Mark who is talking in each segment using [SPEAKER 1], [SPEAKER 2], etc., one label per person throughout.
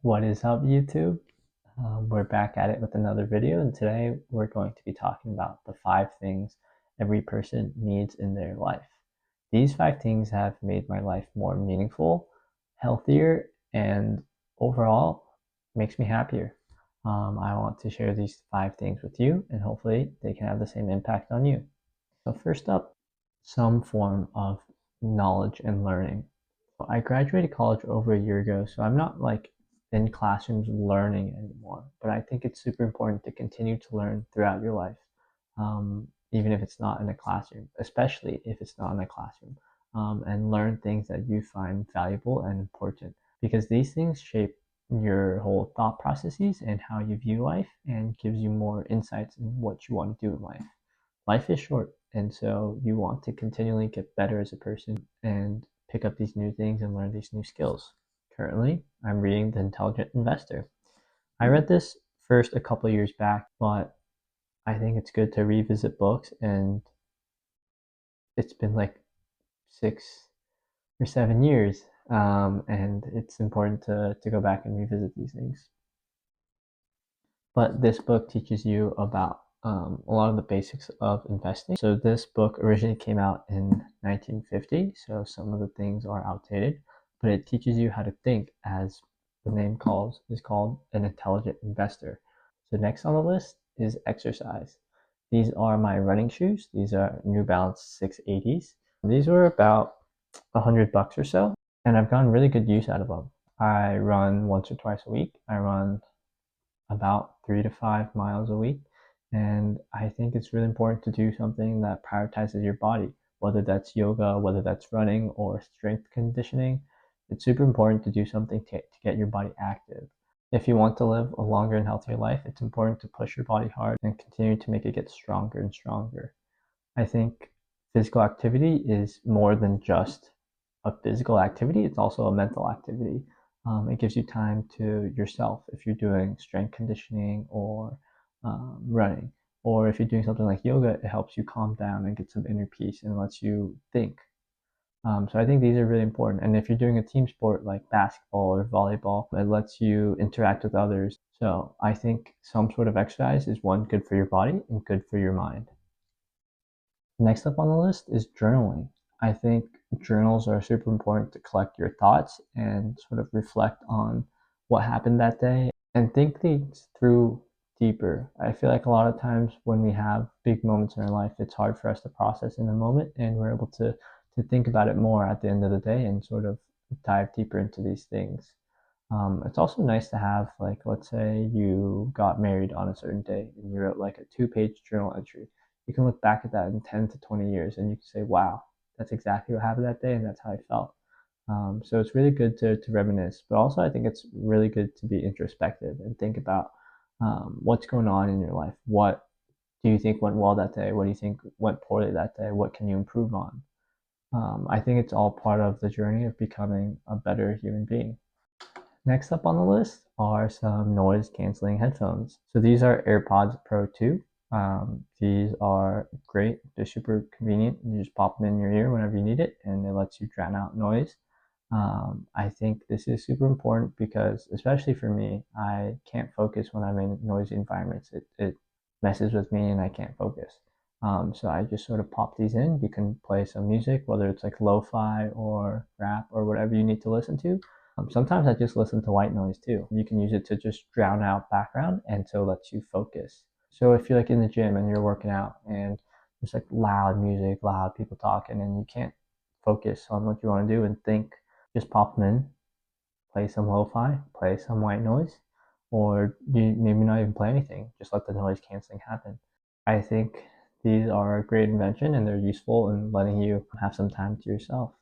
[SPEAKER 1] What is up, YouTube? We're back at it with another video, and today we're going to be talking about the 5 things every person needs in their life. These 5 things have made my life more meaningful, healthier, and overall makes me happier. I want to share these 5 things with you, and hopefully they can have the same impact on you. So first up, some form of knowledge and learning. I graduated college over a year ago, so I'm not like in classrooms learning anymore. But I think it's super important to continue to learn throughout your life, even if it's not in a classroom, especially if it's not in a classroom, and learn things that you find valuable and important because these things shape your whole thought processes and how you view life and gives you more insights in what you want to do in life. Life is short, and so you want to continually get better as a person and pick up these new things and learn these new skills. Currently, I'm reading The Intelligent Investor. I read this first a couple of years back, but I think it's good to revisit books, and it's been like 6 or 7 years, and it's important to go back and revisit these things. But this book teaches you about a lot of the basics of investing. So this book originally came out in 1950, so some of the things are outdated, but it teaches you how to think, as the name is called an intelligent investor. So next on the list is exercise. These are my running shoes. These are New Balance 680s. These were about $100 or so, and I've gotten really good use out of them. I run once or twice a week. I run about 3 to 5 miles a week. And I think it's really important to do something that prioritizes your body, whether that's yoga, whether that's running or strength conditioning. It's super important to do something to get your body active. If you want to live a longer and healthier life, it's important to push your body hard and continue to make it get stronger and stronger. I think physical activity is more than just a physical activity, it's also a mental activity. It gives you time to yourself if you're doing strength conditioning or running. Or if you're doing something like yoga, it helps you calm down and get some inner peace and lets you think. So I think these are really important. And if you're doing a team sport like basketball or volleyball, it lets you interact with others. So I think some sort of exercise is one, good for your body and good for your mind. Next up on the list is journaling. I think journals are super important to collect your thoughts and sort of reflect on what happened that day and think things through deeper. I feel like a lot of times when we have big moments in our life, it's hard for us to process in the moment, and we're able to think about it more at the end of the day and sort of dive deeper into these things. It's also nice to have, like, let's say you got married on a certain day and you wrote like a 2-page journal entry. You can look back at that in 10 to 20 years and you can say, wow, that's exactly what happened that day and that's how I felt. So it's really good to reminisce, but also I think it's really good to be introspective and think about what's going on in your life. What do you think went well that day? What do you think went poorly that day? What can you improve on? I think it's all part of the journey of becoming a better human being. Next up on the list are some noise canceling headphones. So these are AirPods Pro 2. These are great. They're super convenient. You just pop them in your ear whenever you need it, and it lets you drown out noise. I think this is super important because, especially for me, I can't focus when I'm in noisy environments. It messes with me and I can't focus. So I just sort of pop these in. You can play some music, whether it's like lo-fi or rap or whatever you need to listen to. Sometimes I just listen to white noise too. You can use it to just drown out background and so it lets you focus. So if you're like in the gym and you're working out and there's like loud music, loud people talking, and you can't focus on what you want to do and think, just pop them in, play some lo-fi, play some white noise, or you maybe not even play anything. Just let the noise canceling happen. I think these are a great invention and they're useful in letting you have some time to yourself.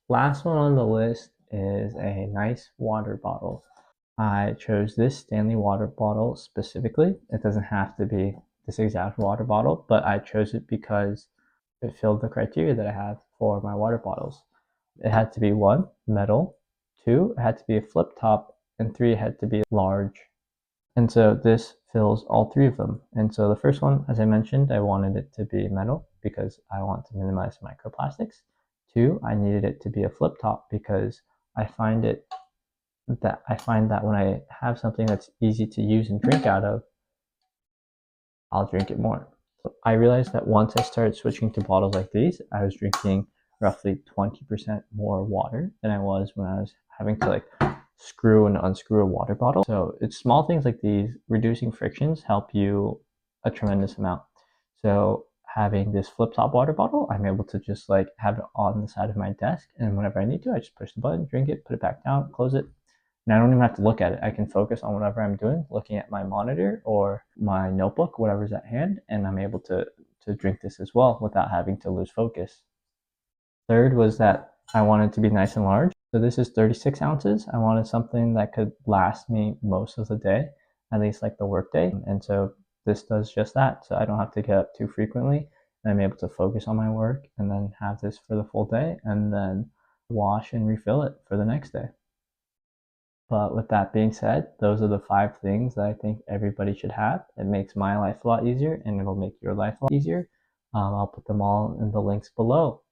[SPEAKER 1] Last one on the list is a nice water bottle. I chose this Stanley water bottle specifically. It doesn't have to be this exact water bottle, but I chose it because it filled the criteria that I have for my water bottles. It had to be 1, metal, 2, it had to be a flip top, and 3, it had to be large. And so this fills all 3 of them. And so the first one, as I mentioned, I wanted it to be metal because I want to minimize microplastics. 2, I needed it to be a flip top because I find it that I find that when I have something that's easy to use and drink out of, I'll drink it more. So I realized that once I started switching to bottles like these, I was drinking roughly 20% more water than I was when I was having to like screw and unscrew a water bottle. So it's small things like these, reducing frictions, help you a tremendous amount. So having this flip top water bottle, I'm able to just like have it on the side of my desk, and whenever I need to, I just push the button, drink it, put it back down, close it, and I don't even have to look at it. I can focus on whatever I'm doing, looking at my monitor or my notebook, whatever's at hand, and I'm able to drink this as well without having to lose focus. Third was that I wanted to be nice and large. So this is 36 ounces. I wanted something that could last me most of the day, at least like the work day. And so this does just that. So I don't have to get up too frequently. And I'm able to focus on my work and then have this for the full day and then wash and refill it for the next day. But with that being said, those are the 5 things that I think everybody should have. It makes my life a lot easier and it'll make your life a lot easier. I'll put them all in the links below.